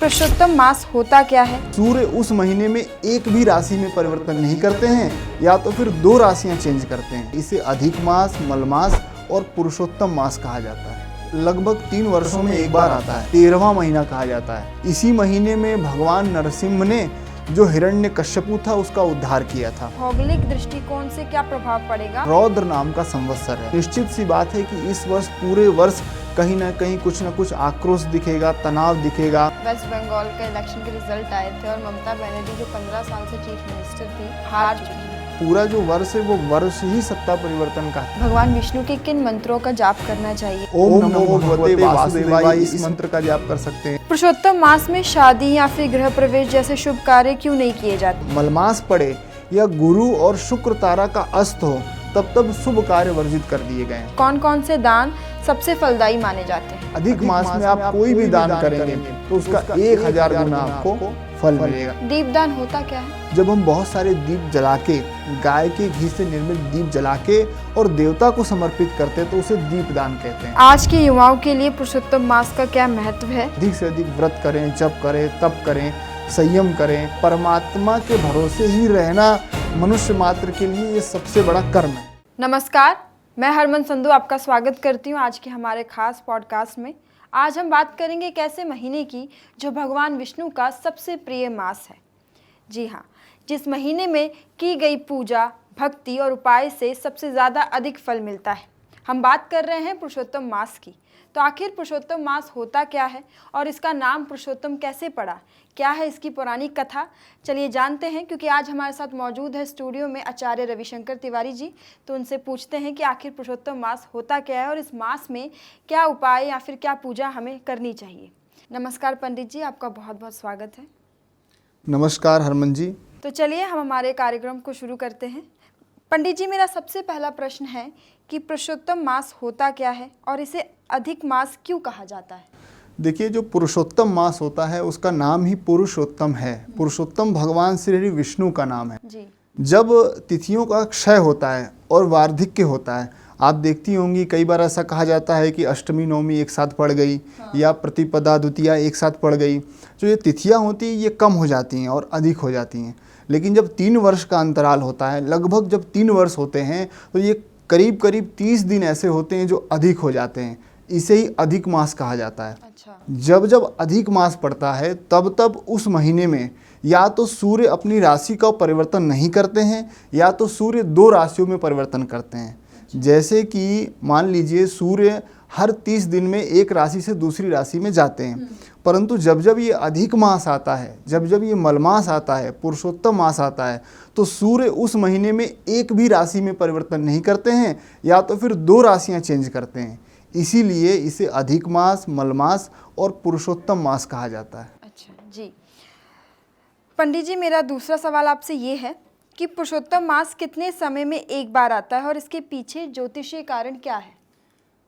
पुरुषोत्तम मास होता क्या है? सूर्य उस महीने में एक भी राशि में परिवर्तन नहीं करते हैं या तो फिर दो राशियां चेंज करते हैं। इसे अधिक मास, मलमास और पुरुषोत्तम मास कहा जाता है। लगभग 3 वर्षों में एक बार आता है। 13वां महीना कहा जाता है। इसी महीने में भगवान नरसिंह ने जो हिरण्यकश्यपु था उसका उद्धार किया था। भौगोलिक दृष्टिकोण से क्या प्रभाव पड़ेगा? रौद्र नाम का संवत्सर है। निश्चित सी बात है कि इस वर्ष पूरे वर्ष कहीं ना कहीं कुछ ना कुछ आक्रोश दिखेगा, तनाव दिखेगा। वेस्ट बंगाल के इलेक्शन के रिजल्ट आए थे और ममता बनर्जी जो 15 साल से चीफ मिनिस्टर थी, हार चुकी है। पूरा जो वर्ष है वो वर्ष ही सत्ता परिवर्तन का है। भगवान विष्णु के किन मंत्रों का जाप करना चाहिए? ओम नमो भगवते वासुदेवाय इस मंत्र का जाप कर सकते हैं। पुरुषोत्तम मास में शादी या फिर गृह प्रवेश जैसे शुभ कार्य क्यों नहीं किए जाते? मलमास पड़े या गुरु और शुक्र तारा का अस्त हो तब शुभ कार्य वर्जित कर दिए गए हैं। कौन कौन से दान सबसे फलदायी माने जाते हैं? अधिक मास में आप कोई भी दान करेंगे तो उसका 1000 गुना आपको फल मिलेगा। दीपदान होता क्या है? जब हम बहुत सारे दीप जला के, गाय के घी से निर्मित दीप जला के और देवता को समर्पित करते हैं तो उसे दीपदान कहते हैं। आज के युवाओं के लिए पुरुषोत्तम मास का क्या महत्व है? अधिक से अधिक व्रत करें, जप करें, तप करें, संयम करें। परमात्मा के भरोसे ही रहना मनुष्य मात्र के लिए ये सबसे बड़ा कर्म है। नमस्कार, मैं हरमन संधू आपका स्वागत करती हूँ आज के हमारे खास पॉडकास्ट में। आज हम बात करेंगे एक ऐसे महीने की जो भगवान विष्णु का सबसे प्रिय मास है। जी हाँ, जिस महीने में की गई पूजा, भक्ति और उपाय से सबसे ज़्यादा अधिक फल मिलता है। हम बात कर रहे हैं पुरुषोत्तम मास की। तो आखिर पुरुषोत्तम मास होता क्या है और इसका नाम पुरुषोत्तम कैसे पड़ा? क्या है इसकी पौराणिक कथा? चलिए जानते हैं, क्योंकि आज हमारे साथ मौजूद है स्टूडियो में आचार्य रविशंकर तिवारी जी। तो उनसे पूछते हैं कि आखिर पुरुषोत्तम मास होता क्या है और इस मास में क्या उपाय या फिर क्या पूजा हमें करनी चाहिए। नमस्कार पंडित जी, आपका बहुत बहुत स्वागत है। नमस्कार हरमन जी। तो चलिए हम हमारे कार्यक्रम को शुरू करते हैं। पंडित जी, मेरा सबसे पहला प्रश्न है कि पुरुषोत्तम मास होता क्या है और इसे अधिक मास क्यों कहा जाता है? देखिए, जो पुरुषोत्तम मास होता है उसका नाम ही पुरुषोत्तम है। पुरुषोत्तम भगवान श्री विष्णु का नाम है जी। जब तिथियों का क्षय होता है और वार्धिक्य होता है, आप देखती होंगी कई बार ऐसा कहा जाता है कि अष्टमी नवमी एक साथ पड़ गई, या प्रतिपदा द्वितीया एक साथ पड़ गई। जो ये तिथियां होती हैं ये कम हो जाती हैं और अधिक हो जाती हैं। लेकिन जब 3 वर्ष का अंतराल होता है, लगभग जब 3 वर्ष होते हैं तो ये करीब करीब 30 दिन ऐसे होते हैं जो अधिक हो जाते हैं। इसे ही अधिक मास कहा जाता है। अच्छा। जब अधिक मास पड़ता है तब उस महीने में या तो सूर्य अपनी राशि का परिवर्तन नहीं करते हैं या तो सूर्य 2 राशियों में परिवर्तन करते हैं। जैसे कि मान लीजिए सूर्य हर 30 दिन में एक राशि से दूसरी राशि में जाते हैं, परंतु जब ये अधिक मास आता है, जब ये मलमास आता है, पुरुषोत्तम मास आता है, तो सूर्य उस महीने में एक भी राशि में परिवर्तन नहीं करते हैं या तो फिर 2 राशियां चेंज करते हैं। इसीलिए इसे अधिक मास, मलमास और पुरुषोत्तम मास कहा जाता है। अच्छा जी। पंडित जी, मेरा दूसरा सवाल आपसे ये है कि पुरुषोत्तम मास कितने समय में एक बार आता है और इसके पीछे ज्योतिषीय कारण क्या है?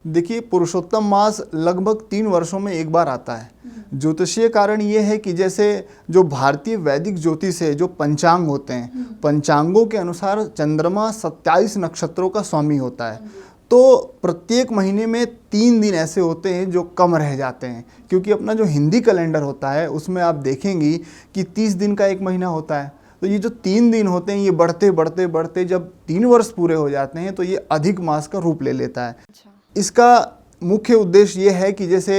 देखिए, पुरुषोत्तम मास लगभग 3 वर्षों में एक बार आता है। ज्योतिषीय कारण ये है कि जैसे जो भारतीय वैदिक ज्योतिष है, जो पंचांग होते हैं, पंचांगों के अनुसार चंद्रमा 27 नक्षत्रों का स्वामी होता है। तो प्रत्येक महीने में 3 दिन ऐसे होते हैं जो कम रह जाते हैं, क्योंकि अपना जो हिंदी कैलेंडर होता है उसमें आप देखेंगी कि 30 दिन का एक महीना होता है। तो ये जो 3 दिन होते हैं ये बढ़ते जब 3 वर्ष पूरे हो जाते हैं तो ये अधिक मास का रूप ले लेता है। अच्छा। इसका मुख्य उद्देश्य ये है कि जैसे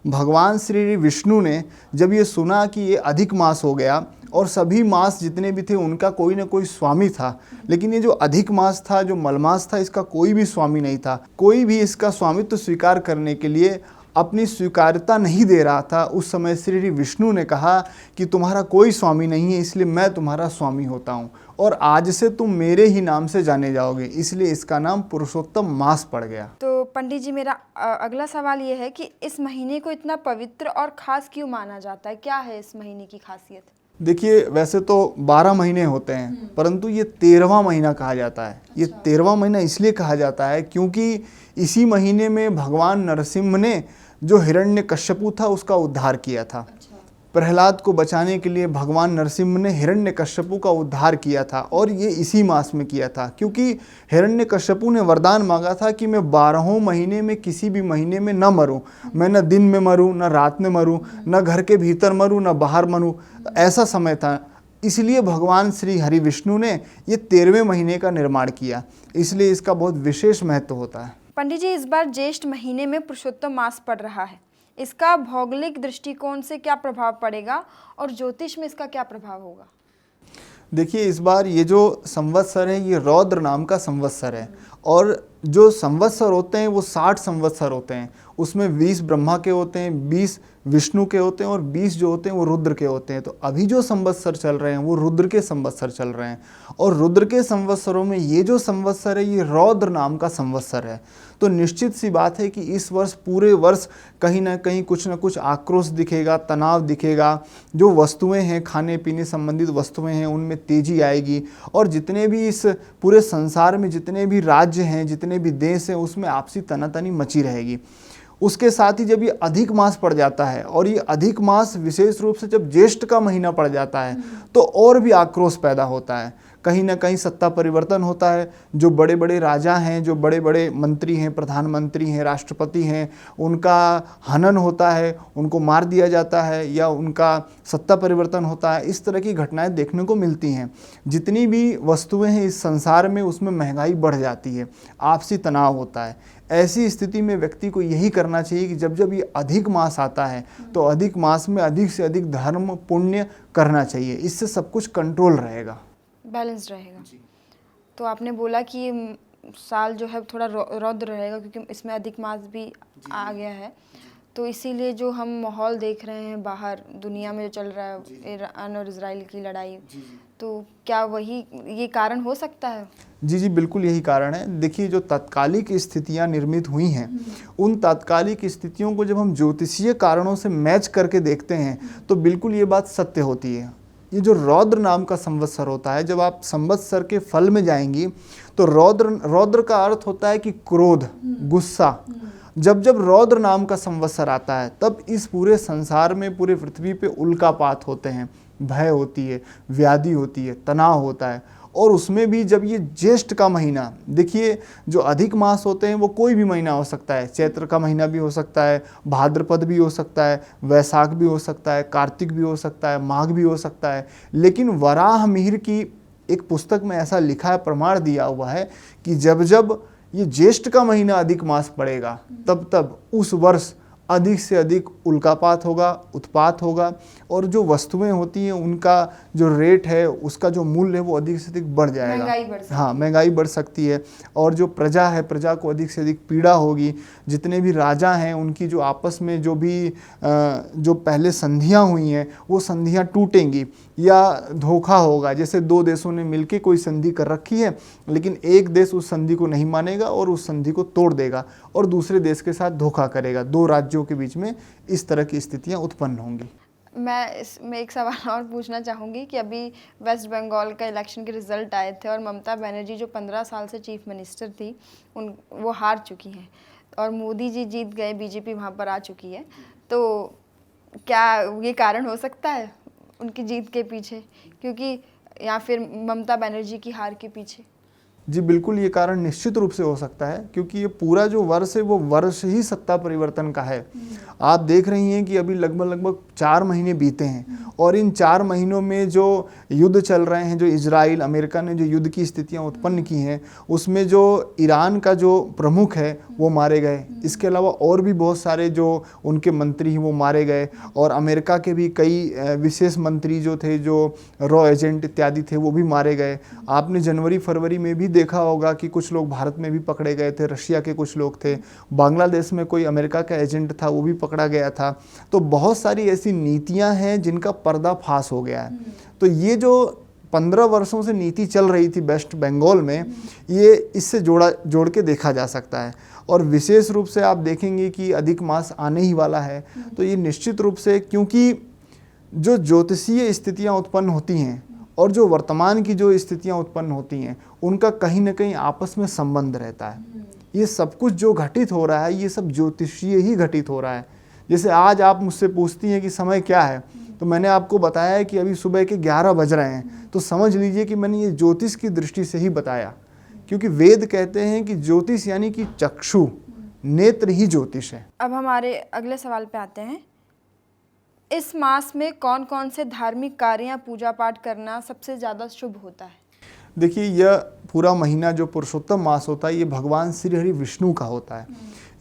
भगवान श्री विष्णु ने जब ये सुना कि ये अधिक मास हो गया और सभी मास जितने भी थे उनका कोई ना कोई स्वामी था, लेकिन ये जो अधिक मास था, जो मलमास था, इसका कोई भी स्वामी नहीं था। कोई भी इसका स्वामित्व स्वीकार करने के लिए अपनी स्वीकार्यता नहीं दे रहा था। उस समय श्री विष्णु ने कहा कि तुम्हारा कोई स्वामी नहीं है, इसलिए मैं तुम्हारा स्वामी होता हूँ और आज से तुम मेरे ही नाम से जाने जाओगे, इसलिए इसका नाम पुरुषोत्तम मास पड़ गया। तो पंडित जी, मेरा अगला सवाल ये है कि इस महीने को इतना पवित्र और खास क्यों माना जाता है? क्या है इस महीने की खासियत? देखिए, वैसे तो 12 महीने होते हैं, परंतु ये 13वां महीना कहा जाता है। ये 13वां महीना इसलिए कहा जाता है क्योंकि इसी महीने में भगवान नरसिंह ने जो हिरण्यकश्यपु था उसका उद्धार किया था। प्रहलाद को बचाने के लिए भगवान नरसिंह ने हिरण्यकश्यपु का उद्धार किया था, और ये इसी मास में किया था, क्योंकि हिरण्यकश्यपु ने वरदान मांगा था कि मैं 12 महीने में किसी भी महीने में न मरूं, मैं न दिन में मरूं, न रात में मरूं, न घर के भीतर मरूं, न बाहर मरूं, ऐसा समय था। इसलिए भगवान श्री हरि विष्णु ने ये 13वें महीने का निर्माण किया, इसलिए इसका बहुत विशेष महत्व होता है। पंडित जी, इस बार ज्येष्ठ महीने में पुरुषोत्तम मास पड़ रहा है, इसका भौगोलिक दृष्टिकोण से क्या प्रभाव पड़ेगा और ज्योतिष में इसका क्या प्रभाव होगा? देखिए, इस बार ये जो संवत्सर है ये रौद्र नाम का संवत्सर है, और जो संवत्सर होते हैं वो 60 संवत्सर होते हैं। उसमें 20 ब्रह्मा के होते हैं, 20 विष्णु के होते हैं और 20 जो होते हैं वो रुद्र के होते हैं। तो अभी जो संवत्सर चल रहे हैं वो रुद्र के संवत्सर चल रहे हैं, और रुद्र के संवत्सरों में ये जो संवत्सर है ये रौद्र नाम का संवत्सर है। तो निश्चित सी बात है कि इस वर्ष पूरे वर्ष कहीं ना कहीं कुछ ना कुछ आक्रोश दिखेगा, तनाव दिखेगा। जो वस्तुएं हैं, खाने पीने संबंधित वस्तुएं हैं, उनमें तेजी आएगी, और जितने भी इस पूरे संसार में जितने भी राज्य हैं, जितने भी देश हैं, उसमें आपसी तनातनी मची रहेगी। उसके साथ ही जब ये अधिक मास पड़ जाता है, और ये अधिक मास विशेष रूप से जब ज्येष्ठ का महीना पड़ जाता है, तो और भी आक्रोश पैदा होता है। कहीं ना कहीं सत्ता परिवर्तन होता है। जो बड़े बड़े राजा हैं, जो बड़े बड़े मंत्री हैं, प्रधानमंत्री हैं, राष्ट्रपति हैं, उनका हनन होता है, उनको मार दिया जाता है, या उनका सत्ता परिवर्तन होता है। इस तरह की घटनाएं देखने को मिलती हैं। जितनी भी वस्तुएं हैं इस संसार में, उसमें महंगाई बढ़ जाती है, आपसी तनाव होता है। ऐसी स्थिति में व्यक्ति को यही करना चाहिए कि जब जब ये अधिक मास आता है तो अधिक मास में अधिक से अधिक धर्म पुण्य करना चाहिए। इससे सब कुछ कंट्रोल रहेगा, बैलेंस रहेगा। तो आपने बोला कि ये साल जो है थोड़ा रौद्र रहेगा, क्योंकि इसमें अधिक मास भी आ गया है। तो इसीलिए जो हम माहौल देख रहे हैं बाहर दुनिया में जो चल रहा है, ईरान और इजराइल की लड़ाई, तो क्या वही ये कारण हो सकता है? जी, बिल्कुल यही कारण है। देखिए, जो तात्कालिक स्थितियां निर्मित हुई हैं, उन तात्कालिक स्थितियों को जब हम ज्योतिषीय कारणों से मैच करके देखते हैं तो बिल्कुल ये बात सत्य होती है। ये जो रौद्र नाम का संवत्सर होता है, जब आप संवत्सर के फल में जाएंगी तो रौद्र का अर्थ होता है कि क्रोध, गुस्सा। जब जब रौद्र नाम का संवत्सर आता है तब इस पूरे संसार में, पूरे पृथ्वी पे उल्कापात होते हैं, भय होती है, व्याधि होती है, तनाव होता है। और उसमें भी जब ये ज्येष्ठ का महीना, देखिए जो अधिक मास होते हैं वो कोई भी महीना हो सकता है, चैत्र का महीना भी हो सकता है, भाद्रपद भी हो सकता है, वैशाख भी हो सकता है, कार्तिक भी हो सकता है, माघ भी हो सकता है। लेकिन वराह मिहिर की एक पुस्तक में ऐसा लिखा है, प्रमाण दिया हुआ है कि जब जब ये ज्येष्ठ का महीना अधिक मास पड़ेगा तब तब उस वर्ष अधिक से अधिक उल्कापात होगा, उत्पात होगा, और जो वस्तुएं होती हैं उनका जो रेट है, उसका जो मूल्य है वो अधिक से अधिक बढ़ जाएगा। महंगाई बढ़ सकती है। और जो प्रजा है, प्रजा को अधिक से अधिक पीड़ा होगी। जितने भी राजा हैं उनकी जो आपस में जो भी जो पहले संधियां हुई हैं वो संधियां टूटेंगी या धोखा होगा। जैसे दो देशों ने मिलकर कोई संधि कर रखी है, लेकिन एक देश उस संधि को नहीं मानेगा और उस संधि को तोड़ देगा और दूसरे देश के साथ धोखा करेगा। दो राज्यों के बीच में इस तरह की स्थितियां उत्पन्न होंगी। मैं इसमें एक सवाल और पूछना चाहूँगी कि अभी वेस्ट बंगाल का इलेक्शन के रिजल्ट आए थे और ममता बनर्जी जो 15 साल से चीफ मिनिस्टर थी वो हार चुकी हैं और मोदी जी जीत गए, बीजेपी वहाँ पर आ चुकी है। तो क्या ये कारण हो सकता है उनकी जीत के पीछे, क्योंकि या फिर ममता बनर्जी की हार के पीछे? जी बिल्कुल, ये कारण निश्चित रूप से हो सकता है, क्योंकि ये पूरा जो वर्ष है वो वर्ष ही सत्ता परिवर्तन का है। आप देख रही हैं कि अभी लगभग 4 महीने बीते हैं और इन 4 महीनों में जो युद्ध चल रहे हैं, जो इजराइल अमेरिका ने जो युद्ध की स्थितियां उत्पन्न की हैं, उसमें जो ईरान का जो प्रमुख है वो मारे गए। इसके अलावा और भी बहुत सारे जो उनके मंत्री हैं वो मारे गए, और अमेरिका के भी कई विशेष मंत्री जो थे, जो रॉ एजेंट इत्यादि थे, वो भी मारे गए। आपने जनवरी फरवरी में भी देखा होगा कि कुछ लोग भारत में भी पकड़े गए थे, रशिया के कुछ लोग थे, बांग्लादेश में कोई अमेरिका का एजेंट था वो भी पकड़ा गया था। तो बहुत सारी ऐसी नीतियां हैं जिनका पर्दाफाश हो गया है। तो ये जो 15 वर्षों से नीति चल रही थी वेस्ट बंगाल में, ये इससे जोड़ के देखा जा सकता है। और विशेष रूप से आप देखेंगे कि अधिक मास आने ही वाला है, तो ये निश्चित रूप से, क्योंकि जो ज्योतिषीय स्थितियां उत्पन्न होती हैं और जो वर्तमान की जो स्थितियां उत्पन्न होती हैं उनका कहीं ना कहीं आपस में संबंध रहता है। ये सब कुछ जो घटित हो रहा है ये सब ज्योतिषीय ही घटित हो रहा है। जैसे आज आप मुझसे पूछती हैं कि समय क्या है, तो मैंने आपको बताया है कि अभी सुबह के 11 बज रहे हैं, तो समझ लीजिए कि मैंने ये ज्योतिष की दृष्टि से ही बताया, क्योंकि वेद कहते हैं कि ज्योतिष यानी कि चक्षु, नेत्र ही ज्योतिष है। अब हमारे अगले सवाल पे आते हैं। इस मास में कौन कौन से धार्मिक कार्य या पूजा पाठ करना सबसे ज़्यादा शुभ होता है? देखिए, यह पूरा महीना जो पुरुषोत्तम मास होता है, ये भगवान श्री हरि विष्णु का होता है।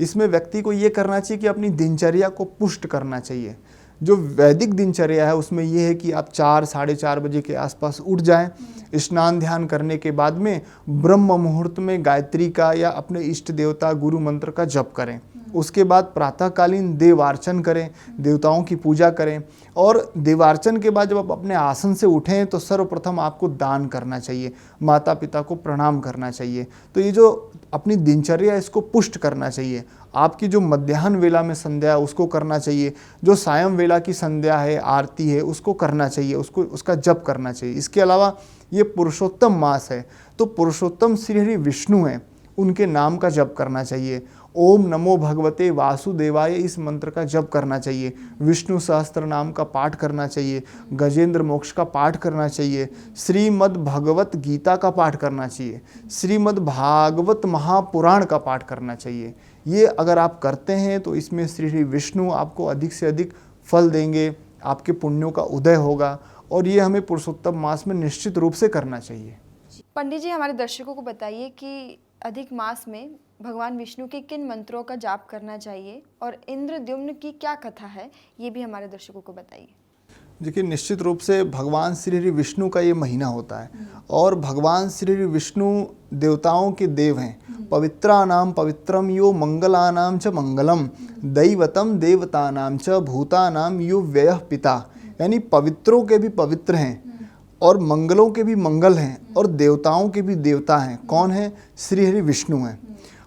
इसमें व्यक्ति को ये करना चाहिए कि अपनी दिनचर्या को पुष्ट करना चाहिए। जो वैदिक दिनचर्या है उसमें यह है कि आप 4 साढ़े 4 बजे के आसपास उठ जाएं, स्नान ध्यान करने के बाद में ब्रह्म मुहूर्त में गायत्री का या अपने इष्ट देवता गुरु मंत्र का जप करें। उसके बाद प्रातःकालीन देवार्चन करें, देवताओं की पूजा करें, और देवार्चन के बाद जब आप अपने आसन से उठें तो सर्वप्रथम आपको दान करना चाहिए, माता पिता को प्रणाम करना चाहिए। तो ये जो अपनी दिनचर्या इसको पुष्ट करना चाहिए। आपकी जो मध्याह्न वेला में संध्या है उसको करना चाहिए, जो सायं वेला की संध्या है, आरती है, उसको करना चाहिए, उसका जप करना चाहिए। इसके अलावा ये पुरुषोत्तम मास है, तो पुरुषोत्तम श्री हरि विष्णु हैं, उनके नाम का जप करना चाहिए। ओम नमो भगवते वासुदेवाय, इस मंत्र का जप करना चाहिए। विष्णु सहस्त्र नाम का पाठ करना चाहिए, गजेंद्र मोक्ष का पाठ करना चाहिए, श्रीमद् भगवत गीता का पाठ करना चाहिए, श्रीमद् भागवत महापुराण का पाठ करना चाहिए। ये अगर आप करते हैं तो इसमें श्री विष्णु आपको अधिक से अधिक फल देंगे, आपके पुण्यों का उदय होगा, और ये हमें पुरुषोत्तम मास में निश्चित रूप से करना चाहिए। पंडित जी, हमारे दर्शकों को बताइए कि अधिक मास में भगवान विष्णु के किन मंत्रों का जाप करना चाहिए, और इंद्रद्युम्न की क्या कथा है, ये भी हमारे दर्शकों को बताइए। देखिए, निश्चित रूप से भगवान श्री हरि विष्णु का ये महीना होता है, और भगवान श्री हरि विष्णु देवताओं के देव हैं। पवित्रानाम पवित्रम यो मंगलानाम च मंगलम, दैवतम देवतानाम च भूतानाम यो व्ययः पिता, यानी पवित्रों के भी पवित्र हैं और मंगलों के भी मंगल हैं और देवताओं के भी देवता हैं। कौन है? श्री हरि विष्णु हैं।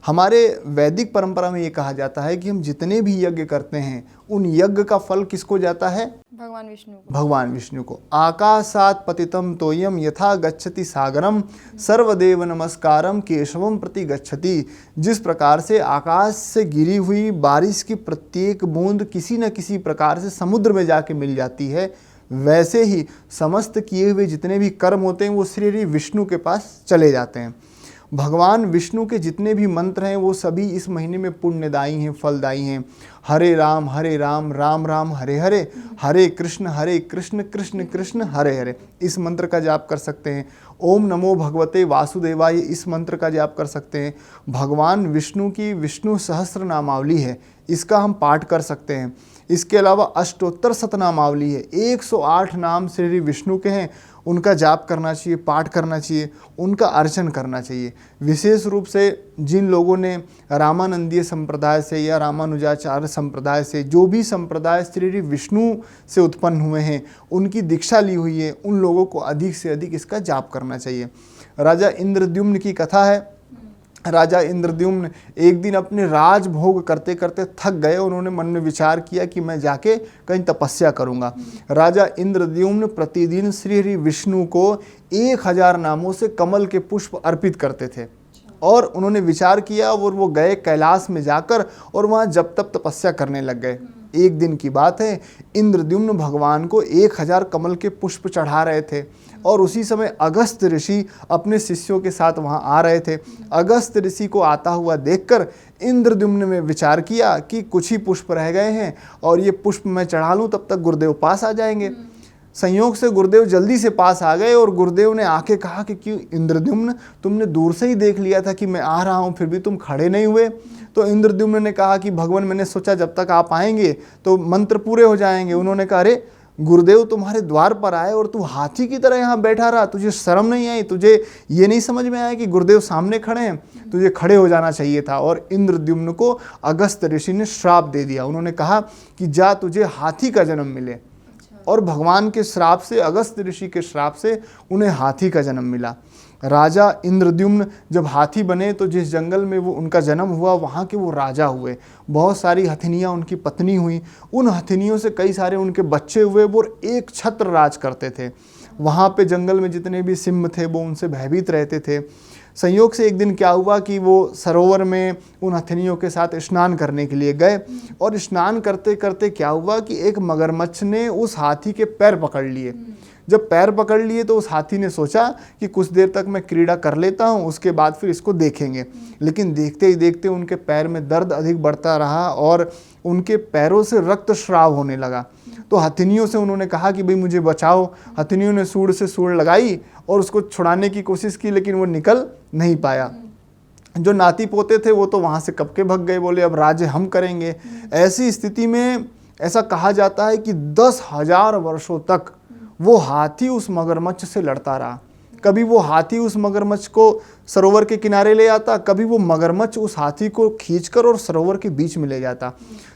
हमारे वैदिक परंपरा में ये कहा जाता है कि हम जितने भी यज्ञ करते हैं उन यज्ञ का फल किसको जाता है? भगवान विष्णु को। भगवान विष्णु को। आकाशात पतितम तोयम यथा गच्छति सागरम सर्वदेव नमस्कारम केशवम प्रति गच्छति। जिस प्रकार से आकाश से गिरी हुई बारिश की प्रत्येक बूंद किसी न किसी प्रकार से समुद्र में जाके मिल जाती है, वैसे ही समस्त किए हुए जितने भी कर्म होते हैं वो श्री हरि विष्णु के पास चले जाते हैं। भगवान विष्णु के जितने भी मंत्र हैं वो सभी इस महीने में पुण्यदायी हैं, फलदायी हैं। हरे राम राम राम हरे हरे, हरे कृष्ण कृष्ण कृष्ण हरे हरे, इस मंत्र का जाप कर सकते हैं। ओम नमो भगवते वासुदेवाय, इस मंत्र का जाप कर सकते हैं। भगवान विष्णु की विष्णु सहस्त्र नामावली है, इसका हम पाठ कर सकते हैं। इसके अलावा अष्टोत्तर शतनामावली है, 108 नाम श्री हरि विष्णु के हैं, उनका जाप करना चाहिए, पाठ करना चाहिए, उनका अर्चन करना चाहिए। विशेष रूप से जिन लोगों ने रामानंदीय संप्रदाय से या रामानुजाचार्य संप्रदाय से, जो भी संप्रदाय श्री हरि विष्णु से उत्पन्न हुए हैं, उनकी दीक्षा ली हुई है, उन लोगों को अधिक से अधिक इसका जाप करना चाहिए। राजा इंद्रद्युम्न की कथा है। राजा इंद्रद्युम्न एक दिन अपने राजभोग करते करते थक गए। उन्होंने मन में विचार किया कि मैं जाके कहीं तपस्या करूंगा। राजा इंद्रद्युम्न प्रतिदिन श्री हरि विष्णु को 1000 नामों से कमल के पुष्प अर्पित करते थे, और उन्होंने विचार किया और वो गए कैलाश में जाकर और वहाँ जब तब तपस्या करने लग गए। एक दिन की बात है, इंद्रद्युम्न भगवान को 1000 कमल के पुष्प चढ़ा रहे थे, और उसी समय अगस्त ऋषि अपने शिष्यों के साथ वहाँ आ रहे थे। अगस्त ऋषि को आता हुआ देखकर इंद्रद्युम्न ने विचार किया कि कुछ ही पुष्प रह गए हैं और ये पुष्प मैं चढ़ा लूँ, तब तक गुरुदेव पास आ जाएंगे। संयोग से गुरुदेव जल्दी से पास आ गए, और गुरुदेव ने आके कहा कि क्यों इंद्रद्युम्न, तुमने दूर से ही देख लिया था कि मैं आ रहा हूँ, फिर भी तुम खड़े नहीं हुए। तो इंद्रद्युम्न ने कहा कि भगवान, मैंने सोचा जब तक आप आएंगे तो मंत्र पूरे हो जाएंगे। उन्होंने कहा, अरे गुरुदेव तुम्हारे द्वार पर आए और तू हाथी की तरह यहाँ बैठा रहा, तुझे शर्म नहीं आई? तुझे ये नहीं समझ में आया कि गुरुदेव सामने खड़े हैं? तुझे खड़े हो जाना चाहिए था। और इंद्रद्युम्न को अगस्त ऋषि ने श्राप दे दिया। उन्होंने कहा कि जा, तुझे हाथी का जन्म मिले। और भगवान के श्राप से, अगस्त ऋषि के श्राप से उन्हें हाथी का जन्म मिला। राजा इंद्रद्युम्न जब हाथी बने तो जिस जंगल में वो उनका जन्म हुआ वहाँ के वो राजा हुए। बहुत सारी हथिनियाँ उनकी पत्नी हुई, उन हथिनियों से कई सारे उनके बच्चे हुए। वो एक छत्र राज करते थे। वहाँ पे जंगल में जितने भी सिंह थे वो उनसे भयभीत रहते थे। संयोग से एक दिन क्या हुआ कि वो सरोवर में उन हथिनियों के साथ स्नान करने के लिए गए, और स्नान करते करते क्या हुआ कि एक मगरमच्छ ने उस हाथी के पैर पकड़ लिए। जब पैर पकड़ लिए तो उस हाथी ने सोचा कि कुछ देर तक मैं क्रीड़ा कर लेता हूँ, उसके बाद फिर इसको देखेंगे। लेकिन देखते ही देखते उनके पैर में दर्द अधिक बढ़ता रहा और उनके पैरों से रक्तस्राव होने लगा। तो हथिनियों से उन्होंने कहा कि भाई मुझे बचाओ। हथिनियों ने सूंड से सूंड लगाई और उसको छुड़ाने की कोशिश की, लेकिन वो निकल नहीं पाया। जो नाती पोते थे वो तो वहाँ से कब के भग गए, बोले अब राज्य हम करेंगे। ऐसी स्थिति में ऐसा कहा जाता है कि 10,000 वर्षों तक वो हाथी उस मगरमच्छ से लड़ता रहा। कभी वो हाथी उस मगरमच्छ को सरोवर के किनारे ले आता, कभी वो मगरमच्छ उस हाथी को खींचकर और सरोवर के बीच में ले जाता।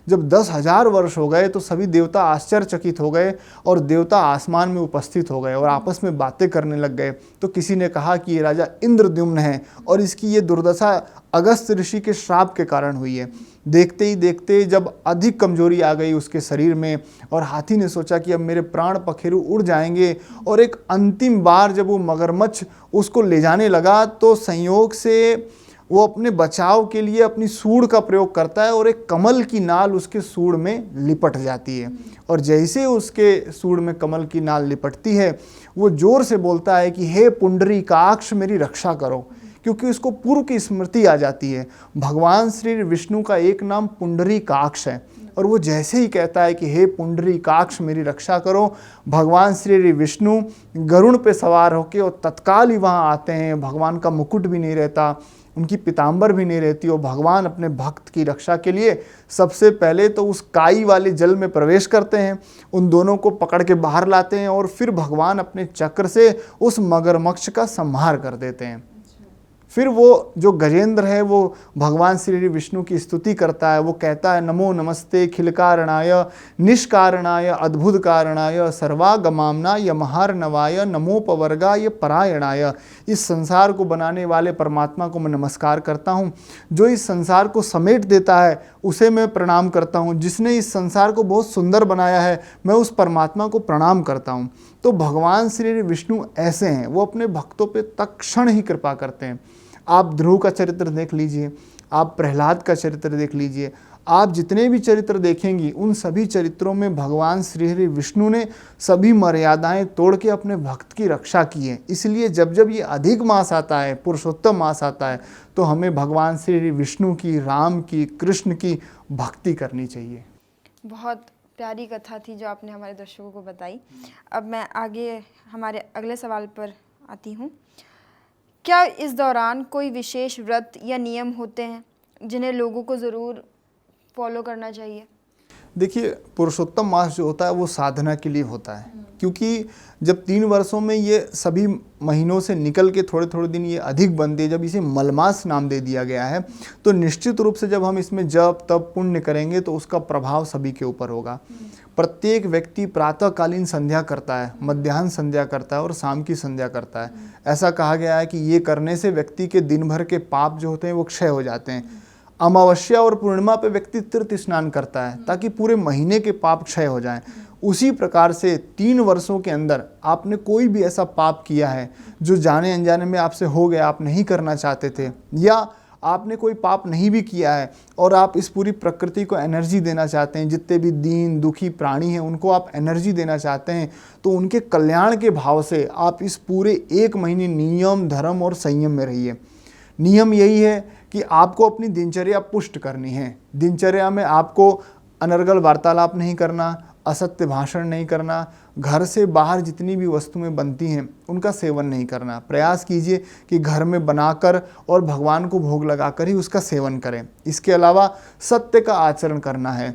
जब 10,000 वर्ष हो गए तो सभी देवता आश्चर्यचकित हो गए और देवता आसमान में उपस्थित हो गए और आपस में बातें करने लग गए। तो किसी ने कहा कि ये राजा इंद्रद्युम्न है और इसकी ये दुर्दशा अगस्त ऋषि के श्राप के कारण हुई है। देखते ही देखते जब अधिक कमजोरी आ गई उसके शरीर में और हाथी ने सोचा कि अब मेरे प्राण पखेरु उड़ जाएंगे, और एक अंतिम बार जब वो मगरमच्छ उसको ले जाने लगा तो संयोग से वो अपने बचाव के लिए अपनी सूंड का प्रयोग करता है और एक कमल की नाल उसके सूंड में लिपट जाती है। और जैसे उसके सूंड में कमल की नाल लिपटती है वो जोर से बोलता है कि हे पुंडरीकाक्ष मेरी रक्षा करो, क्योंकि उसको पूर्व की स्मृति आ जाती है। भगवान श्री विष्णु का एक नाम पुंडरीकाक्ष है, और वो जैसे ही कहता है कि हे पुंडरीकाक्ष मेरी रक्षा करो, भगवान श्री विष्णु गरुड़ पे सवार होके और तत्काल ही वहाँ आते हैं। भगवान का मुकुट भी नहीं रहता, उनकी पीताम्बर भी नहीं रहती, और भगवान अपने भक्त की रक्षा के लिए सबसे पहले तो उस काई वाले जल में प्रवेश करते हैं, उन दोनों को पकड़ के बाहर लाते हैं और फिर भगवान अपने चक्र से उस मगरमच्छ का संहार कर देते हैं। फिर वो जो गजेंद्र है वो भगवान श्री विष्णु की स्तुति करता है। वो कहता है नमो नमस्ते खिलकारणाय निष्कारणाय अद्भुत कारणाय सर्वागमाम्नाय महार्णवाय नमोपवर्गाय परायणाय। इस संसार को बनाने वाले परमात्मा को मैं नमस्कार करता हूँ। जो इस संसार को समेट देता है उसे मैं प्रणाम करता हूँ। जिसने इस संसार को बहुत सुंदर बनाया है मैं उस परमात्मा को प्रणाम करता हूँ। तो भगवान श्री विष्णु ऐसे हैं, वो अपने भक्तों पे तत्क्षण ही कृपा करते हैं। आप ध्रुव का चरित्र देख लीजिए, आप प्रहलाद का चरित्र देख लीजिए, आप जितने भी चरित्र देखेंगी उन सभी चरित्रों में भगवान श्री विष्णु ने सभी मर्यादाएं तोड़ के अपने भक्त की रक्षा की है। इसलिए जब जब ये अधिक मास आता है, पुरुषोत्तम मास आता है, तो हमें भगवान श्री विष्णु की, राम की, कृष्ण की भक्ति करनी चाहिए। बहुत प्यारी कथा थी जो आपने हमारे दर्शकों को बताई। अब मैं आगे हमारे अगले सवाल पर आती हूँ। क्या इस दौरान कोई विशेष व्रत या नियम होते हैं जिन्हें लोगों को ज़रूर फॉलो करना चाहिए? देखिए, पुरुषोत्तम मास जो होता है वो साधना के लिए होता है, क्योंकि जब 3 वर्षों में ये सभी महीनों से निकल के थोड़े थोड़े दिन ये अधिक बनते हैं, जब इसे मलमास नाम दे दिया गया है, तो निश्चित रूप से जब हम इसमें जप तप पुण्य करेंगे तो उसका प्रभाव सभी के ऊपर होगा। प्रत्येक व्यक्ति प्रातःकालीन संध्या करता है, मध्याह्न संध्या करता है और शाम की संध्या करता है। ऐसा कहा गया है कि ये करने से व्यक्ति के दिन भर के पाप जो होते हैं वो क्षय हो जाते हैं। अमावस्या और पूर्णिमा पे व्यक्ति तीर्थ स्नान करता है ताकि पूरे महीने के पाप क्षय हो जाएं। उसी प्रकार से 3 वर्षों के अंदर आपने कोई भी ऐसा पाप किया है जो जाने अनजाने में आपसे हो गया, आप नहीं करना चाहते थे, या आपने कोई पाप नहीं भी किया है और आप इस पूरी प्रकृति को एनर्जी देना चाहते हैं, जितने भी दीन दुखी प्राणी हैं उनको आप एनर्जी देना चाहते हैं, तो उनके कल्याण के भाव से आप इस पूरे 1 महीने नियम धर्म और संयम में रहिए। नियम यही है कि आपको अपनी दिनचर्या पुष्ट करनी है। दिनचर्या में आपको अनर्गल वार्तालाप नहीं करना, असत्य भाषण नहीं करना, घर से बाहर जितनी भी वस्तुएं बनती हैं उनका सेवन नहीं करना। प्रयास कीजिए कि घर में बनाकर और भगवान को भोग लगाकर ही उसका सेवन करें। इसके अलावा सत्य का आचरण करना है।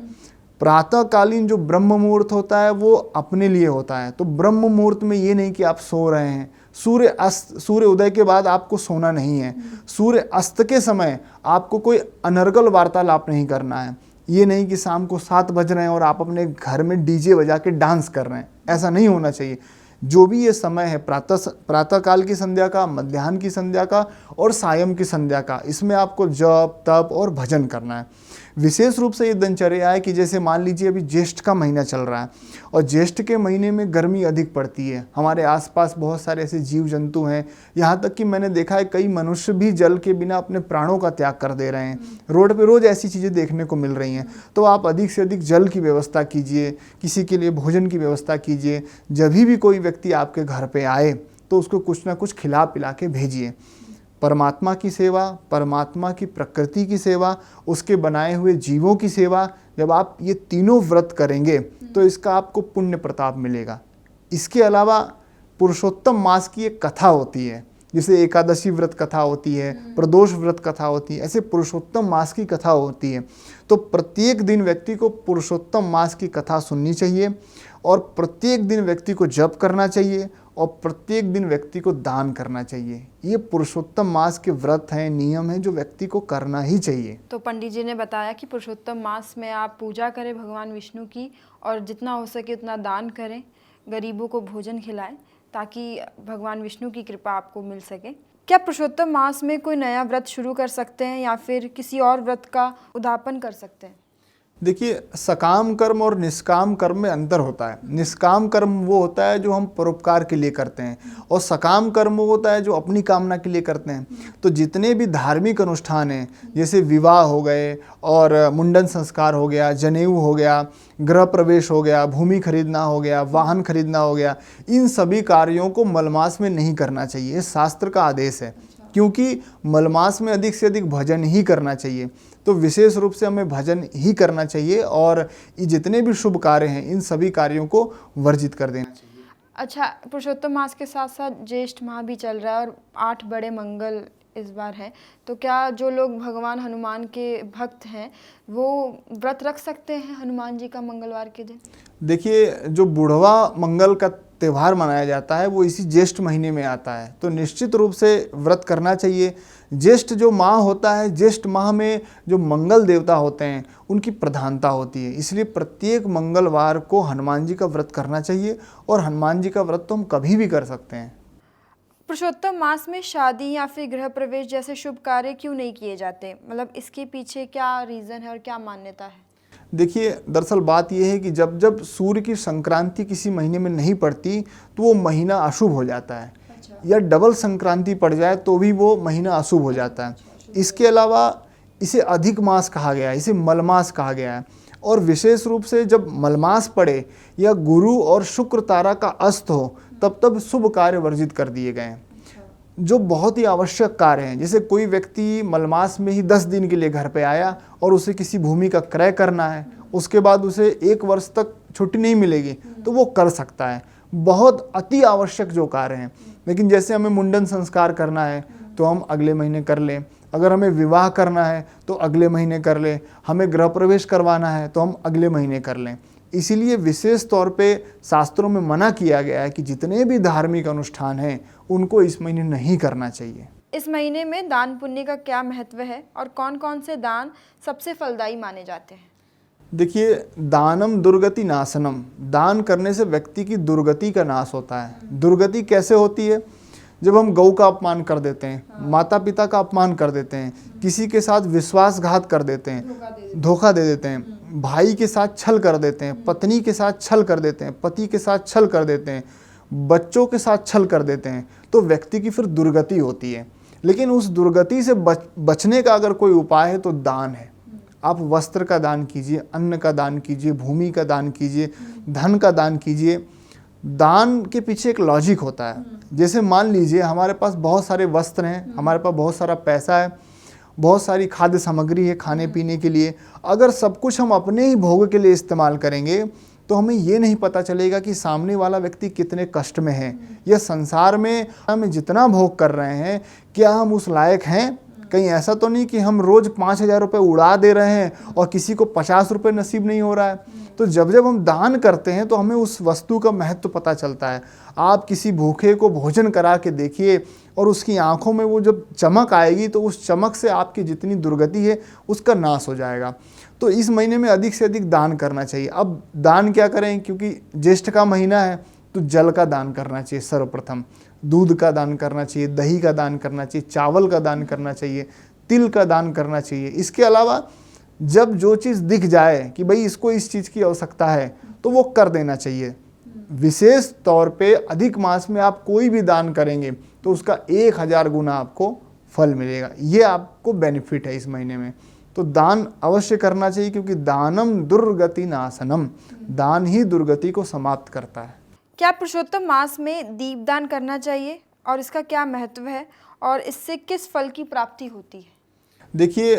प्रातःकालीन जो ब्रह्म मुहूर्त होता है वो अपने लिए होता है, तो ब्रह्म मुहूर्त में ये नहीं कि आप सो रहे हैं। सूर्य उदय के बाद आपको सोना नहीं है। सूर्य अस्त के समय आपको कोई अनर्गल वार्तालाप नहीं करना है। ये नहीं कि शाम को 7 बज रहे हैं और आप अपने घर में डीजे बजा के डांस कर रहे हैं, ऐसा नहीं होना चाहिए। जो भी ये समय है प्रातःकाल की संध्या का, मध्याह्न की संध्या का और सायं की संध्या का, इसमें आपको जप तप और भजन करना है। विशेष रूप से ये दिनचर्या है कि जैसे मान लीजिए अभी ज्येष्ठ का महीना चल रहा है और ज्येष्ठ के महीने में गर्मी अधिक पड़ती है। हमारे आसपास बहुत सारे ऐसे जीव जंतु हैं, यहाँ तक कि मैंने देखा है कई मनुष्य भी जल के बिना अपने प्राणों का त्याग कर दे रहे हैं। रोड पे रोज ऐसी चीज़ें देखने को मिल रही हैं। तो आप अधिक से अधिक जल की व्यवस्था कीजिए, किसी के लिए भोजन की व्यवस्था कीजिए। जब भी कोई व्यक्ति आपके घर पे आए तो उसको कुछ ना कुछ खिला पिला के भेजिए। परमात्मा की सेवा, परमात्मा की प्रकृति की सेवा, उसके बनाए हुए जीवों की सेवा, जब आप ये तीनों व्रत करेंगे तो इसका आपको पुण्य प्रताप मिलेगा। इसके अलावा पुरुषोत्तम मास की एक कथा होती है, जैसे एकादशी व्रत कथा होती है, प्रदोष व्रत कथा होती है, ऐसे पुरुषोत्तम मास की कथा होती है। तो प्रत्येक दिन व्यक्ति को पुरुषोत्तम मास की कथा सुननी चाहिए और प्रत्येक दिन व्यक्ति को जप करना चाहिए और प्रत्येक दिन व्यक्ति को दान करना चाहिए। ये पुरुषोत्तम मास के व्रत हैं, नियम हैं जो व्यक्ति को करना ही चाहिए। तो पंडित जी ने बताया कि पुरुषोत्तम मास में आप पूजा करें भगवान विष्णु की और जितना हो सके उतना दान करें, गरीबों को भोजन खिलाएं ताकि भगवान विष्णु की कृपा आपको मिल सके। क्या पुरुषोत्तम मास में कोई नया व्रत शुरू कर सकते हैं या फिर किसी और व्रत का उद्यापन कर सकते हैं? देखिए, सकाम कर्म और निष्काम कर्म में अंतर होता है। निष्काम कर्म वो होता है जो हम परोपकार के लिए करते हैं और सकाम कर्म वो होता है जो अपनी कामना के लिए करते हैं। तो जितने भी धार्मिक अनुष्ठान हैं, जैसे विवाह हो गए और मुंडन संस्कार हो गया, जनेऊ हो गया, गृह प्रवेश हो गया, भूमि खरीदना हो गया, वाहन खरीदना हो गया, इन सभी कार्यों को मलमास में नहीं करना चाहिए। ये शास्त्र का आदेश है, क्योंकि मलमास में अधिक से अधिक भजन ही करना चाहिए। तो विशेष रूप से हमें भजन ही करना चाहिए और ये जितने भी शुभ कार्य हैं इन सभी कार्यों को वर्जित कर देना चाहिए। अच्छा, पुरुषोत्तम मास के साथ साथ ज्येष्ठ माह भी चल रहा है और 8 बड़े मंगल इस बार है, तो क्या जो लोग भगवान हनुमान के भक्त हैं वो व्रत रख सकते हैं हनुमान जी का मंगलवार के दिन? देखिए, जो बुढ़वा मंगल का त्यौहार मनाया जाता है वो इसी ज्येष्ठ महीने में आता है, तो निश्चित रूप से व्रत करना चाहिए। ज्येष्ठ जो माह होता है, ज्येष्ठ माह में जो मंगल देवता होते हैं उनकी प्रधानता होती है, इसलिए प्रत्येक मंगलवार को हनुमान जी का व्रत करना चाहिए और हनुमान जी का व्रत तो हम कभी भी कर सकते हैं। पुरुषोत्तम मास में शादी या फिर गृह प्रवेश जैसे शुभ कार्य क्यों नहीं किए जाते? मतलब इसके पीछे क्या रीज़न है और क्या मान्यता है? देखिए, दरअसल बात यह है कि जब जब सूर्य की संक्रांति किसी महीने में नहीं पड़ती तो वो महीना अशुभ हो जाता है। अच्छा। या डबल संक्रांति पड़ जाए तो भी वो महीना अशुभ हो जाता है। इसके अलावा इसे अधिक मास कहा गया है, इसे मलमास कहा गया है। और विशेष रूप से जब मलमास पड़े या गुरु और शुक्र तारा का अस्त हो तब शुभ कार्य वर्जित कर दिए गए हैं। जो बहुत ही आवश्यक कार्य हैं, जैसे कोई व्यक्ति मलमास में ही 10 दिन के लिए घर पे आया और उसे किसी भूमि का क्रय करना है, उसके बाद उसे 1 वर्ष तक छुट्टी नहीं मिलेगी, तो वो कर सकता है। बहुत अति आवश्यक जो कार्य हैं। लेकिन जैसे हमें मुंडन संस्कार करना है तो हम अगले महीने कर लें, अगर हमें विवाह करना है तो अगले महीने कर लें, हमें गृह प्रवेश करवाना है तो हम अगले महीने कर लें। इसीलिए विशेष तौर पे शास्त्रों में मना किया गया है कि जितने भी धार्मिक अनुष्ठान हैं उनको इस महीने नहीं करना चाहिए। इस महीने में दान पुण्य का क्या महत्व है और कौन कौन से दान सबसे फलदायी माने जाते हैं? देखिए, दानम दुर्गति नाशनम, दान करने से व्यक्ति की दुर्गति का नाश होता है। दुर्गति कैसे होती है? जब हम गौ का अपमान कर देते हैं, माता पिता का अपमान कर देते हैं, किसी के साथ विश्वासघात कर देते हैं, धोखा दे देते हैं, भाई के साथ छल कर देते हैं, पत्नी के साथ छल कर देते हैं, पति के साथ छल कर देते हैं, बच्चों के साथ छल कर देते हैं, तो व्यक्ति की फिर दुर्गति होती है। लेकिन उस दुर्गति से बचने का अगर कोई उपाय है तो दान है। आप वस्त्र का दान कीजिए, अन्न का दान कीजिए, भूमि का दान कीजिए, धन का दान कीजिए। दान के पीछे एक लॉजिक होता है। जैसे मान लीजिए हमारे पास बहुत सारे वस्त्र हैं, हमारे पास बहुत सारा पैसा है, बहुत सारी खाद्य सामग्री है खाने पीने के लिए। अगर सब कुछ हम अपने ही भोग के लिए इस्तेमाल करेंगे तो हमें ये नहीं पता चलेगा कि सामने वाला व्यक्ति कितने कष्ट में है, या संसार में हम जितना भोग कर रहे हैं क्या हम उस लायक हैं। कहीं ऐसा तो नहीं कि हम रोज 5,000 रुपये उड़ा दे रहे हैं और किसी को 50 रुपये नसीब नहीं हो रहा है। तो जब जब हम दान करते हैं तो हमें उस वस्तु का महत्व पता चलता है। आप किसी भूखे को भोजन करा के देखिए और उसकी आंखों में वो जब चमक आएगी तो उस चमक से आपकी जितनी दुर्गति है उसका नाश हो जाएगा। तो इस महीने में अधिक से अधिक दान करना चाहिए। अब दान क्या करें, क्योंकि ज्येष्ठ का महीना है तो जल का दान करना चाहिए। सर्वप्रथम दूध का दान करना चाहिए, दही का दान करना चाहिए, चावल का दान करना चाहिए, तिल का दान करना चाहिए। इसके अलावा जब जो चीज़ दिख जाए कि भाई इसको इस चीज़ की आवश्यकता है तो वो कर देना चाहिए। विशेष तौर पे अधिक मास में आप कोई भी दान करेंगे तो उसका 1000 गुना आपको फल मिलेगा। ये आपको बेनिफिट है इस महीने में। तो दान अवश्य करना चाहिए, क्योंकि दानम दुर्गति नाशनम, दान ही दुर्गति को समाप्त करता है। क्या पुरुषोत्तम मास में दीपदान करना चाहिए और इसका क्या महत्व है और इससे किस फल की प्राप्ति होती है? देखिए,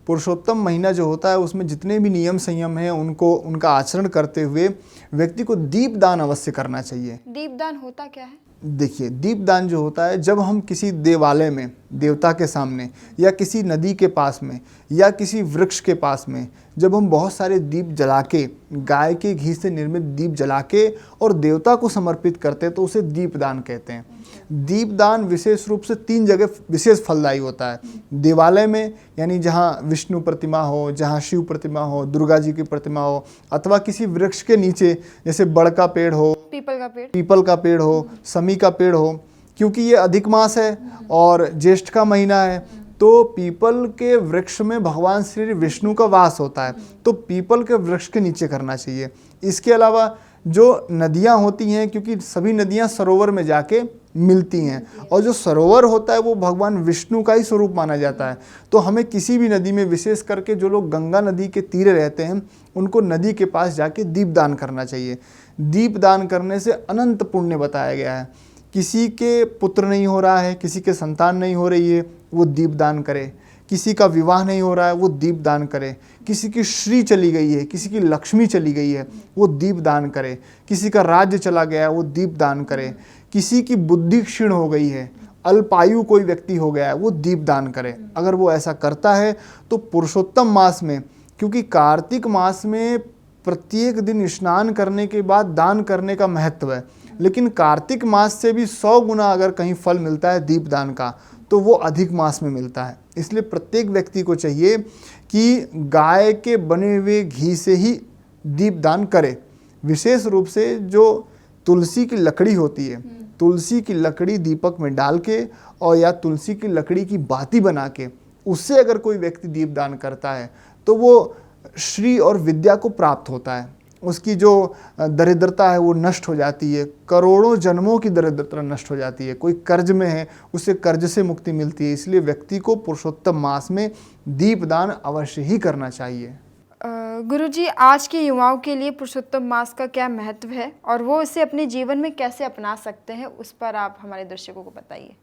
पुरुषोत्तम महीना जो होता है उसमें जितने भी नियम संयम हैं उनका आचरण करते हुए व्यक्ति को दीपदान अवश्य करना चाहिए। दीपदान होता क्या है? देखिए, दीपदान जो होता है, जब हम किसी देवालय में देवता के सामने या किसी नदी के पास में या किसी वृक्ष के पास में जब हम बहुत सारे दीप जला के, गाय के घी से निर्मित दीप जला के और देवता को समर्पित करते हैं तो उसे दीपदान कहते हैं। दीपदान विशेष रूप से 3 जगह विशेष फलदायी होता है। देवालय में, यानी जहाँ विष्णु प्रतिमा हो, जहाँ शिव प्रतिमा हो, दुर्गा जी की प्रतिमा हो, अथवा किसी वृक्ष के नीचे, जैसे बड़ का पेड़ हो, पीपल का पेड़ हो, समी का पेड़ हो, क्योंकि ये अधिक मास है और ज्येष्ठ का महीना है, तो पीपल के वृक्ष में भगवान श्री विष्णु का वास होता है, तो पीपल के वृक्ष के नीचे करना चाहिए। इसके अलावा जो नदियाँ होती हैं, क्योंकि सभी नदियाँ सरोवर में जाके मिलती हैं और जो सरोवर होता है वो भगवान विष्णु का ही स्वरूप माना जाता है, तो हमें किसी भी नदी में, विशेष करके जो लोग गंगा नदी के तीरे रहते हैं, उनको नदी के पास जाके दीपदान करना चाहिए। दीपदान करने से अनंत पुण्य बताया गया है। किसी के पुत्र नहीं हो रहा है, किसी के संतान नहीं हो रही है, वो दीपदान करे। किसी का विवाह नहीं हो रहा है, वो दीपदान करे। किसी की श्री चली गई है, किसी की लक्ष्मी चली गई है, वो दीपदान करे। किसी का राज्य चला गया है, वो दीपदान करे। किसी की बुद्धि क्षीण हो गई है, अल्पायु कोई व्यक्ति हो गया है, वो दीपदान करे। अगर वो ऐसा करता है तो पुरुषोत्तम मास में, क्योंकि कार्तिक मास में प्रत्येक दिन स्नान करने के बाद दान करने का महत्व है, लेकिन कार्तिक मास से भी 100 गुना अगर कहीं फल मिलता है दीपदान का तो वो अधिक मास में मिलता है। इसलिए प्रत्येक व्यक्ति को चाहिए कि गाय के बने हुए घी से ही दीपदान करे। विशेष रूप से जो तुलसी की लकड़ी होती है, तुलसी की लकड़ी दीपक में डाल के और या तुलसी की लकड़ी की बाती बना के उससे अगर कोई व्यक्ति दीपदान करता है तो वो श्री और विद्या को प्राप्त होता है। उसकी जो दरिद्रता है वो नष्ट हो जाती है, करोड़ों जन्मों की दरिद्रता नष्ट हो जाती है। कोई कर्ज में है, उससे कर्ज से मुक्ति मिलती है। इसलिए व्यक्ति को पुरुषोत्तम मास में दीपदान अवश्य ही करना चाहिए। गुरुजी, आज के युवाओं के लिए पुरुषोत्तम मास का क्या महत्व है और वो इसे अपने जीवन में कैसे अपना सकते हैं, उस पर आप हमारे दर्शकों को बताइए।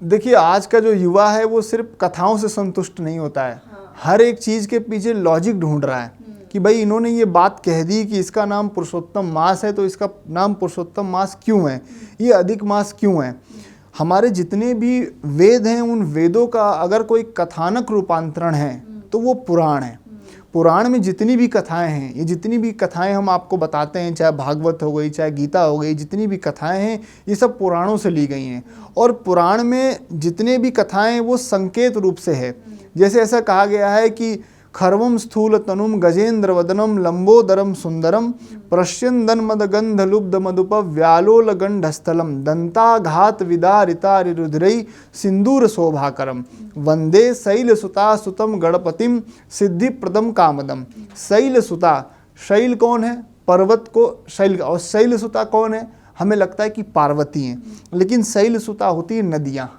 देखिए, आज का जो युवा है वो सिर्फ कथाओं से संतुष्ट नहीं होता है। हर एक चीज़ के पीछे लॉजिक ढूंढ रहा है कि भाई इन्होंने ये बात कह दी कि इसका नाम पुरुषोत्तम मास है, तो इसका नाम पुरुषोत्तम मास क्यों है, ये अधिक मास क्यों है। हमारे जितने भी वेद हैं, उन वेदों का अगर कोई कथानक रूपांतरण है तो वो पुराण है। पुराण में जितनी भी कथाएं हैं, ये जितनी भी कथाएं हम आपको बताते हैं, चाहे भागवत हो गई, चाहे गीता हो गई, जितनी भी कथाएं हैं ये सब पुराणों से ली गई हैं। और पुराण में जितने भी कथाएं हैं वो संकेत रूप से है। जैसे ऐसा कहा गया है कि खर्वम स्थूल तनुम गजेंद्र वदनम लंबोदरम सुंदरम प्रश्यंदन मदगंध लुब्ध मधुप व्यालोल गंधस्थलम दंताघात विदारिता रुद्रई सिंदूर शोभाकरम वंदे शैल सुता सुतम गणपतिम सिद्धि प्रदम कामदम। शैल सुता, शैल कौन है? पर्वत को शैल, और शैल सुता कौन है? हमें लगता है कि पार्वती हैं, लेकिन शैल सुता होती है नदियाँ,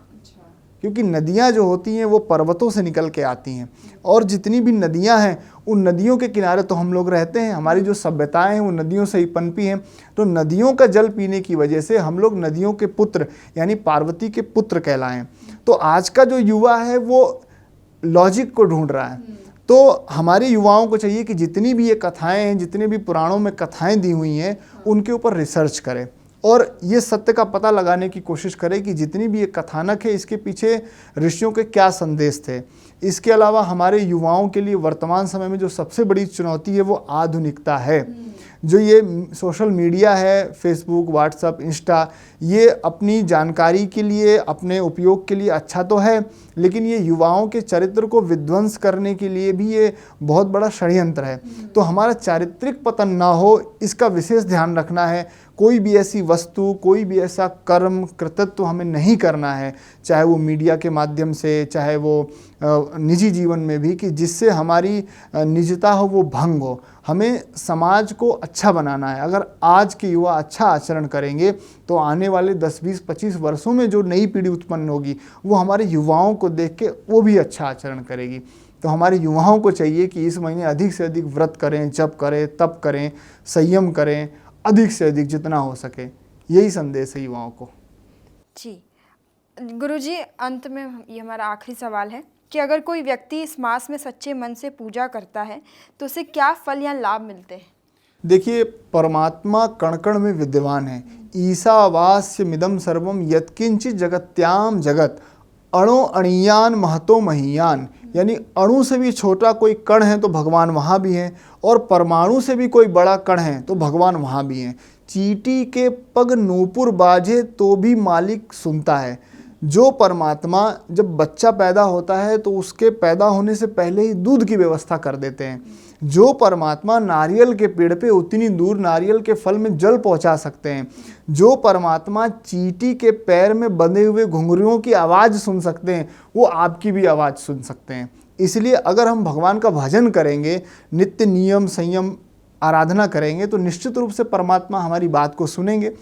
क्योंकि नदियाँ जो होती हैं वो पर्वतों से निकल के आती हैं। और जितनी भी नदियाँ हैं उन नदियों के किनारे तो हम लोग रहते हैं, हमारी जो सभ्यताएं हैं वो नदियों से ही पनपी हैं। तो नदियों का जल पीने की वजह से हम लोग नदियों के पुत्र यानी पार्वती के पुत्र कहलाएं। तो आज का जो युवा है वो लॉजिक को ढूंढ रहा है। तो हमारे युवाओं को चाहिए कि जितनी भी ये कथाएँ हैं, जितने भी पुराणों में कथाएँ दी हुई हैं, उनके ऊपर रिसर्च करें और ये सत्य का पता लगाने की कोशिश करें कि जितनी भी ये कथानक है इसके पीछे ऋषियों के क्या संदेश थे। इसके अलावा हमारे युवाओं के लिए वर्तमान समय में जो सबसे बड़ी चुनौती है वो आधुनिकता है। जो ये सोशल मीडिया है, फेसबुक, व्हाट्सएप, इंस्टा, ये अपनी जानकारी के लिए, अपने उपयोग के लिए अच्छा तो है, लेकिन ये युवाओं के चरित्र को विध्वंस करने के लिए भी ये बहुत बड़ा षड्यंत्र है। तो हमारा चारित्रिक पतन ना हो, इसका विशेष ध्यान रखना है। कोई भी ऐसी वस्तु, कोई भी ऐसा कर्म कृतत्व हमें नहीं करना है, चाहे वो मीडिया के माध्यम से, चाहे वो निजी जीवन में भी, कि जिससे हमारी निजता हो वो भंग हो। हमें समाज को अच्छा बनाना है। अगर आज के युवा अच्छा आचरण करेंगे तो आने वाले 10, 20, 25 वर्षों में जो नई पीढ़ी उत्पन्न होगी वो हमारे युवाओं को देख के वो भी अच्छा आचरण करेगी। तो हमारे युवाओं को चाहिए कि इस महीने अधिक से अधिक व्रत करें, जप करें, तप करें, संयम करें, अधिक से अधिक जितना हो सके। यही संदेश है युवाओं को। जी गुरुजी, अंत में ये हमारा आखिरी सवाल है कि अगर कोई व्यक्ति इस मास में सच्चे मन से पूजा करता है तो उसे क्या फल या लाभ मिलते हैं? देखिए, परमात्मा कण कण में विद्यमान है। ईशावास्य मिदम सर्वम यत्किंचित जगत्याम जगत अणो अणियान महतो महीयान, यानी अणु से भी छोटा कोई कण है तो भगवान वहाँ भी हैं, और परमाणु से भी कोई बड़ा कण है तो भगवान वहाँ भी हैं। चींटी के पग नूपुर बाजे तो भी मालिक सुनता है। जो परमात्मा जब बच्चा पैदा होता है तो उसके पैदा होने से पहले ही दूध की व्यवस्था कर देते हैं। जो परमात्मा नारियल के पेड़ पे उतनी दूर नारियल के फल में जल पहुंचा सकते हैं, जो परमात्मा चींटी के पैर में बंधे हुए घुंघरुओं की आवाज़ सुन सकते हैं, वो आपकी भी आवाज़ सुन सकते हैं। इसलिए अगर हम भगवान का भजन करेंगे, नित्य नियम संयम आराधना करेंगे, तो निश्चित रूप से परमात्मा हमारी बात को सुनेंगे।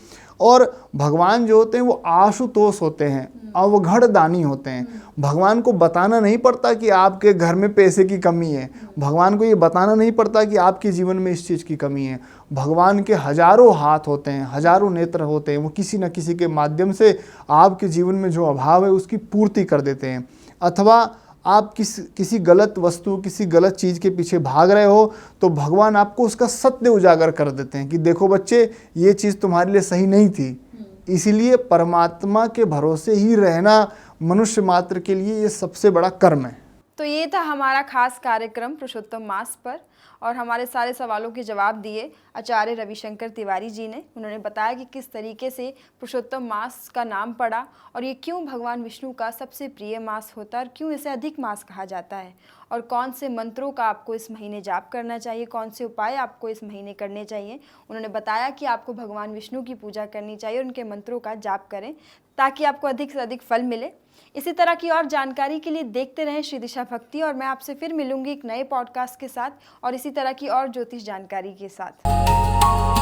और भगवान जो होते हैं वो आशुतोष होते हैं, अवघड़ दानी होते हैं। भगवान को बताना नहीं पड़ता कि आपके घर में पैसे की कमी है, भगवान को ये बताना नहीं पड़ता कि आपके जीवन में इस चीज़ की कमी है। भगवान के हजारों हाथ होते हैं, हजारों नेत्र होते हैं, वो किसी न किसी के माध्यम से आपके जीवन में जो अभाव है उसकी पूर्ति कर देते हैं। अथवा आप किसी गलत वस्तु, किसी गलत चीज़ के पीछे भाग रहे हो तो भगवान आपको उसका सत्य उजागर कर देते हैं कि देखो बच्चे, ये चीज़ तुम्हारे लिए सही नहीं थी। इसीलिए परमात्मा के भरोसे ही रहना मनुष्य मात्र के लिए ये सबसे बड़ा कर्म है। तो ये था हमारा खास कार्यक्रम पुरुषोत्तम मास पर, और हमारे सारे सवालों के जवाब दिए आचार्य रविशंकर तिवारी जी ने। उन्होंने बताया कि किस तरीके से पुरुषोत्तम मास का नाम पड़ा और ये क्यों भगवान विष्णु का सबसे प्रिय मास होता है और क्यों इसे अधिक मास कहा जाता है, और कौन से मंत्रों का आपको इस महीने जाप करना चाहिए, कौन से उपाय आपको इस महीने करने चाहिए। उन्होंने बताया कि आपको भगवान विष्णु की पूजा करनी चाहिए और उनके मंत्रों का जाप करें ताकि आपको अधिक से अधिक फल मिले। इसी तरह की और जानकारी के लिए देखते रहें श्री दिशा भक्ति, और मैं आपसे फिर मिलूंगी एक नए पॉडकास्ट के साथ और इसी तरह की और ज्योतिष जानकारी के साथ।